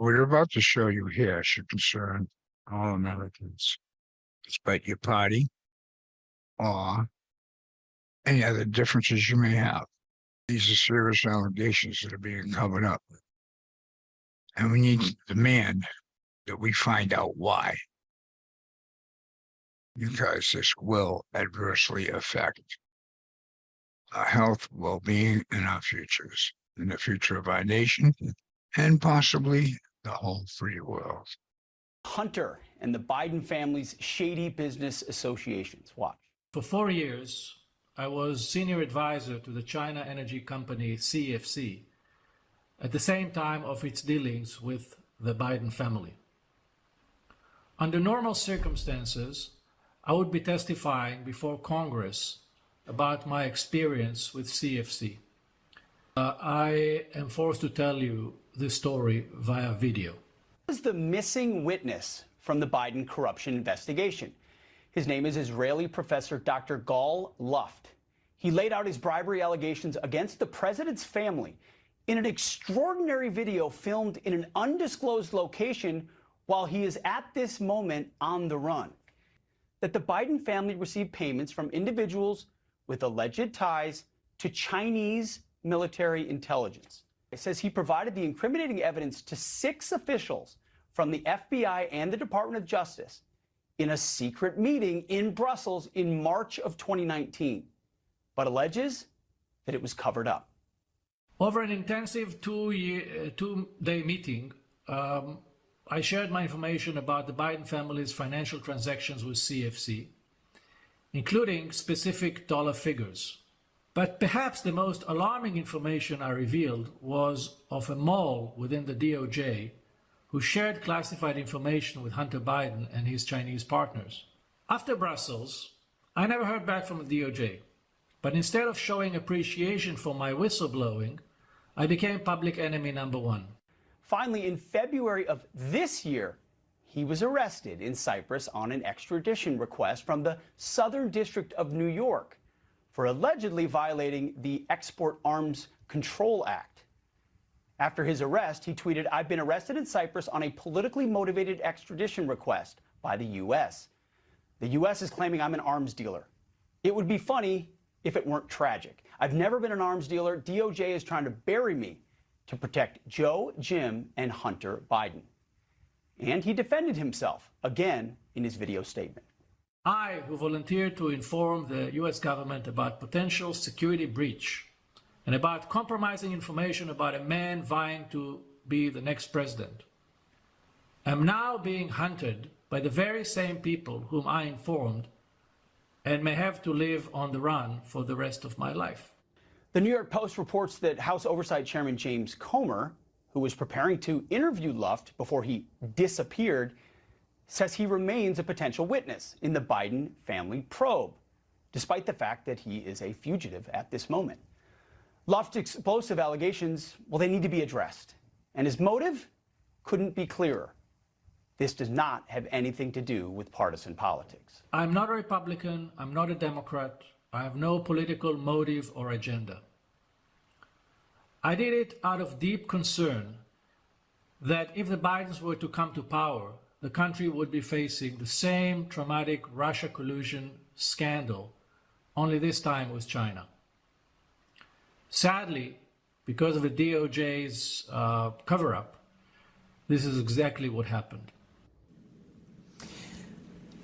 What you're about to show you here should concern all Americans, despite your party or any other differences you may have. These are serious allegations that are being covered up. And we need to demand that we find out why. Because this will adversely affect our health, well-being, and our futures, and the future of our nation, and possibly the whole free world. Hunter and the Biden family's shady business associations. Watch. For 4 years, I was senior advisor to the China energy company CFC, at the same time of its dealings with the Biden family. Under normal circumstances, I would be testifying before Congress about my experience with CFC. I am forced to tell you this story via video. This is the missing witness from the Biden corruption investigation. His name is Israeli professor Dr. Gal Luft. He laid out his bribery allegations against the president's family in an extraordinary video filmed in an undisclosed location while he is at this moment on the run. That the Biden family received payments from individuals with alleged ties to Chinese military intelligence. It says he provided the incriminating evidence to 6 officials from the FBI and the Department of Justice in a secret meeting in Brussels in March of 2019, but alleges that it was covered up. Over an intensive two-day meeting, I shared my information about the Biden family's financial transactions with CFC, including specific dollar figures. But perhaps the most alarming information I revealed was of a mole within the DOJ who shared classified information with Hunter Biden and his Chinese partners. After Brussels, I never heard back from the DOJ, but instead of showing appreciation for my whistleblowing, I became public enemy number 1. Finally, in February of this year, he was arrested in Cyprus on an extradition request from the Southern District of New York for allegedly violating the Export Arms Control Act. After his arrest, he tweeted, "I've been arrested in Cyprus on a politically motivated extradition request by the U.S. The U.S. is claiming I'm an arms dealer. It would be funny if it weren't tragic. I've never been an arms dealer. DOJ is trying to bury me to protect Joe, Jim, and Hunter Biden." And he defended himself, again, in his video statement. I, who volunteered to inform the U.S. government about potential security breach and about compromising information about a man vying to be the next president, am now being hunted by the very same people whom I informed and may have to live on the run for the rest of my life. The New York Post reports that House Oversight Chairman James Comer, who was preparing to interview Luft before he disappeared, says he remains a potential witness in the Biden family probe, despite the fact that he is a fugitive at this moment. Luft's explosive allegations, well, they need to be addressed. And his motive couldn't be clearer. This does not have anything to do with partisan politics. I'm not a Republican. I'm not a Democrat. I have no political motive or agenda. I did it out of deep concern that if the Bidens were to come to power, the country would be facing the same traumatic Russia collusion scandal, only this time with China. Sadly, because of the DOJ's cover-up, this is exactly what happened.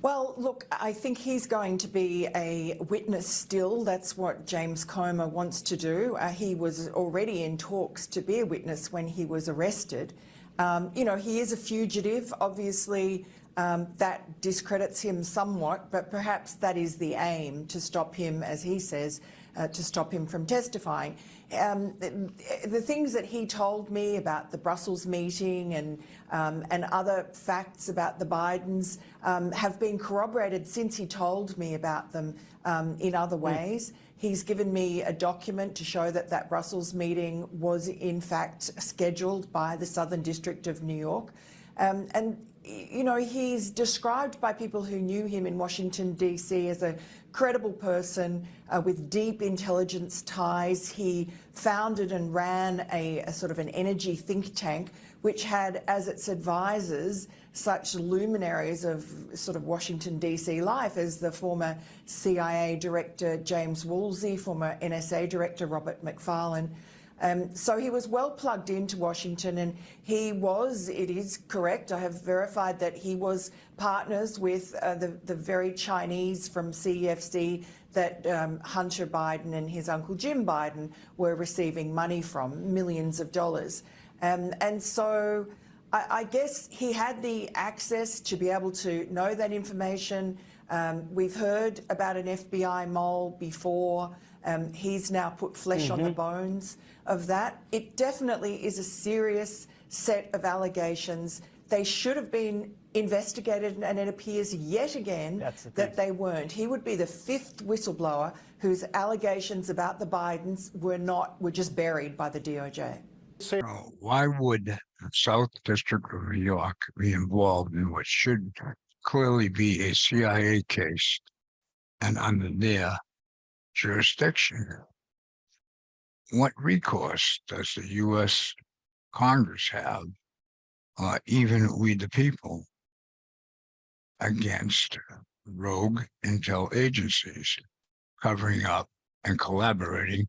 Well, look, I think he's going to be a witness still. That's what James Comer wants to do. He was already in talks to be a witness when he was arrested. You know, he is a fugitive. Obviously, that discredits him somewhat, but perhaps that is the aim, to stop him, as he says, to stop him from testifying. The things that he told me about the Brussels meeting and other facts about the Bidens have been corroborated since he told me about them in other ways. He's given me a document to show that that Brussels meeting was in fact scheduled by the Southern District of New York. And, you know, he's described by people who knew him in Washington, D.C. as a credible person with deep intelligence ties. He founded and ran a sort of an energy think tank, which had as its advisors such luminaries of sort of Washington, D.C. life as the former CIA director James Woolsey, former NSA director Robert McFarlane. So he was well plugged into Washington, and he was, it is correct, I have verified that he was partners with the very Chinese from CEFC that Hunter Biden and his uncle Jim Biden were receiving money from, millions of dollars. And so I guess he had the access to be able to know that information. We've heard about an FBI mole before. He's now put flesh on the bones of that. It definitely is a serious set of allegations. They should have been investigated, and it appears yet again that they weren't. He would be the fifth whistleblower whose allegations about the Bidens were just buried by the DOJ. Why would the South District of New York be involved in what should clearly be a CIA case and under their jurisdiction? What recourse does the U.S. Congress have, even we the people, against rogue intel agencies covering up and collaborating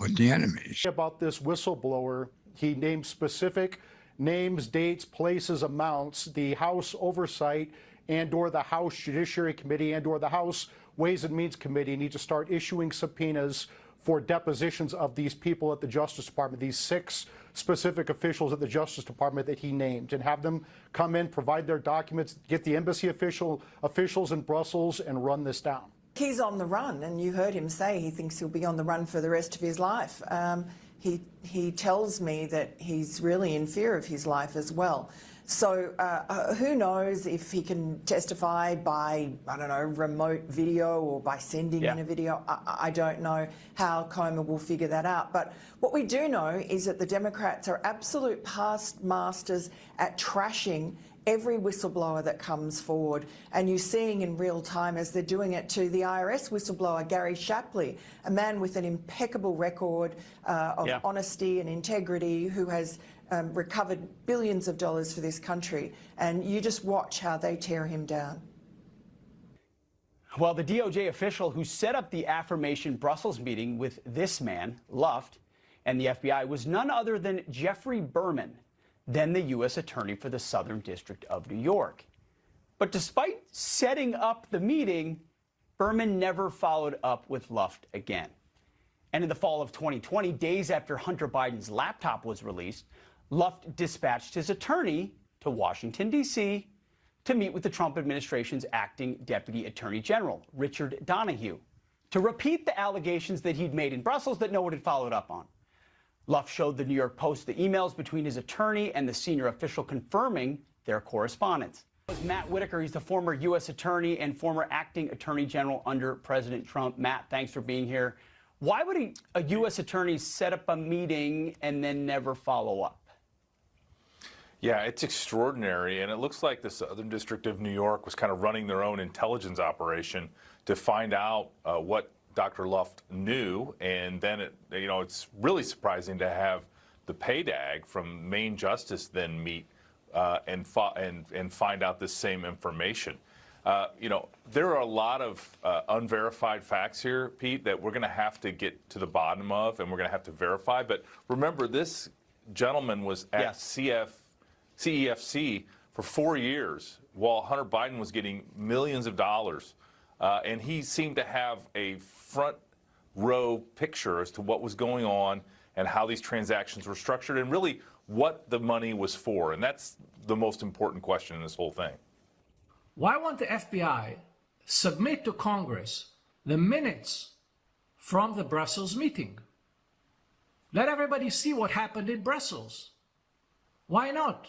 with the enemies? About this whistleblower, he named specific names, dates, places, amounts. The House Oversight and/or the House Judiciary Committee and/or the House Ways and Means Committee need to start issuing subpoenas for depositions of these people at the Justice Department, these 6 specific officials at the Justice Department that he named, and have them come in, provide their documents, get the embassy officials in Brussels and run this down. He's on the run, and you heard him say he thinks he'll be on the run for the rest of his life. He tells me that he's really in fear of his life as well. So who knows if he can testify by, I don't know, remote video or by sending in a video. I don't know how Comer will figure that out. But what we do know is that the Democrats are absolute past masters at trashing every whistleblower that comes forward. And you're seeing in real time as they're doing it to the IRS whistleblower, Gary Shapley, a man with an impeccable record of honesty and integrity who has recovered billions of dollars for this country. And you just watch how they tear him down. Well, the DOJ official who set up the affirmation Brussels meeting with this man, Luft, and the FBI was none other than Jeffrey Berman, then the U.S. Attorney for the Southern District of New York. But despite setting up the meeting, Berman never followed up with Luft again. And in the fall of 2020, days after Hunter Biden's laptop was released, Luft dispatched his attorney to Washington, D.C. to meet with the Trump administration's acting Deputy Attorney General, Richard Donahue, to repeat the allegations that he'd made in Brussels that no one had followed up on. Luft showed the New York Post the emails between his attorney and the senior official confirming their correspondence. Matt Whitaker, he's the former U.S. attorney and former acting attorney general under President Trump. Matt, thanks for being here. Why would a U.S. attorney set up a meeting and then never follow up? Yeah, it's extraordinary, and it looks like the Southern District of New York was kind of running their own intelligence operation to find out what Dr. Luft knew, and then it's really surprising to have the PAYDAG from Maine Justice then meet and find out this same information. There are a lot of unverified facts here, Pete, that we're going to have to get to the bottom of, and we're going to have to verify. But remember, this gentleman was at CEFC for 4 years while Hunter Biden was getting millions of dollars. And he seemed to have a front row picture as to what was going on and how these transactions were structured and really what the money was for. And that's the most important question in this whole thing. Why won't the FBI submit to Congress the minutes from the Brussels meeting? Let everybody see what happened in Brussels. Why not?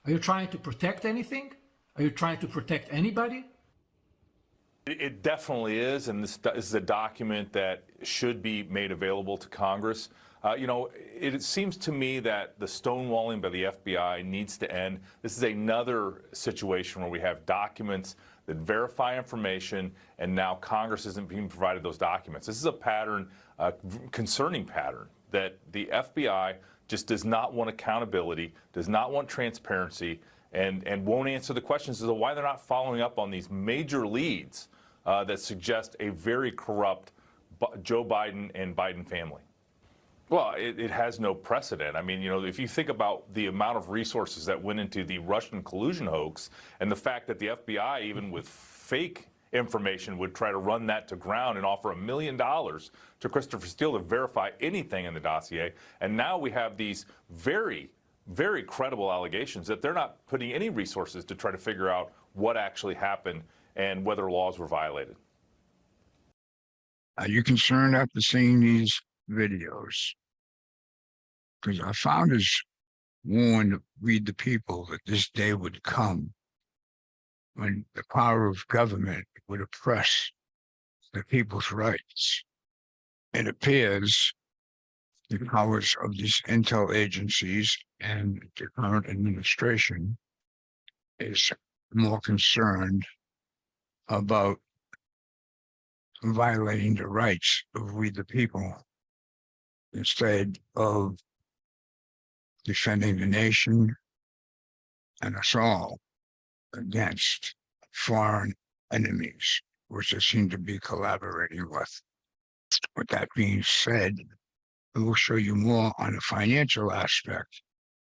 Are you trying to protect anything? Are you trying to protect anybody? It definitely is, and this is a document that should be made available to Congress. It seems to me that the stonewalling by the FBI needs to end. This is another situation where we have documents that verify information, and now Congress isn't being provided those documents. This is a pattern, a concerning pattern, that the FBI just does not want accountability, does not want transparency, and won't answer the questions as to why they're not following up on these major leads that suggest a very corrupt Joe Biden and Biden family. Well, it has no precedent. I mean, you know, if you think about the amount of resources that went into the Russian collusion hoax and the fact that the FBI, even with fake information, would try to run that to ground and offer $1 million to Christopher Steele to verify anything in the dossier. And now we have these very, very credible allegations that they're not putting any resources to try to figure out what actually happened and whether laws were violated. Are you concerned after seeing these videos? Because our founders warned we the people that this day would come when the power of government would oppress the people's rights. It appears the powers of these intel agencies and the current administration is more concerned about violating the rights of we the people instead of defending the nation and us all against foreign enemies, which they seem to be collaborating with. With that being said, we will show you more on the financial aspect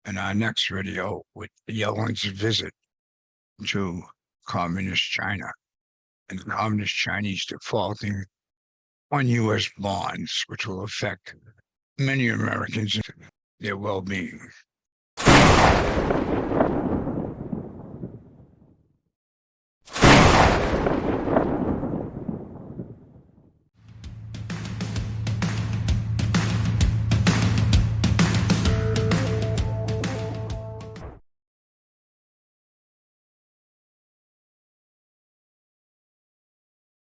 in our next video with Yellen's visit to communist China and the communist Chinese defaulting on U.S. bonds, which will affect many Americans and their well-being.